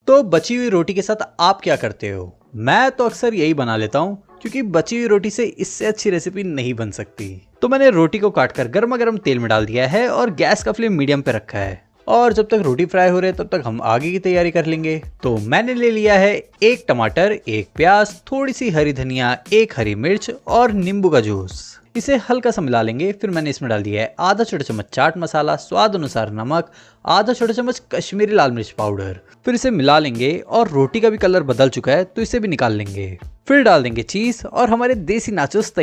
तो बची हुई रोटी के साथ आप क्या करते हो? मैं तो अक्सर यही बना लेता हूँ, क्योंकि बची हुई रोटी से इससे अच्छी रेसिपी नहीं बन सकती। तो मैंने रोटी को काटकर गर्मा गर्म तेल में डाल दिया है और गैस का फ्लेम मीडियम पे रखा है। और जब तक रोटी फ्राई हो रही है तब तक हम आगे की तैयारी कर लेंगे। तो मैंने ले लिया है 1 टमाटर, 1 प्याज, थोड़ी सी हरी धनिया, 1 हरी मिर्च और नींबू का जूस। इसे हल्का सा मिला लेंगे। फिर मैंने इसमें डाल दिया है आधा छोटा चम्मच चाट मसाला, स्वाद अनुसार नमक, आधा छोटा चम्मच कश्मीरी लाल मिर्च पाउडर। फिर इसे मिला लेंगे और रोटी का भी कलर बदल चुका है तो इसे भी निकाल लेंगे। फिर डाल देंगे चीज और हमारे देसी नाचोस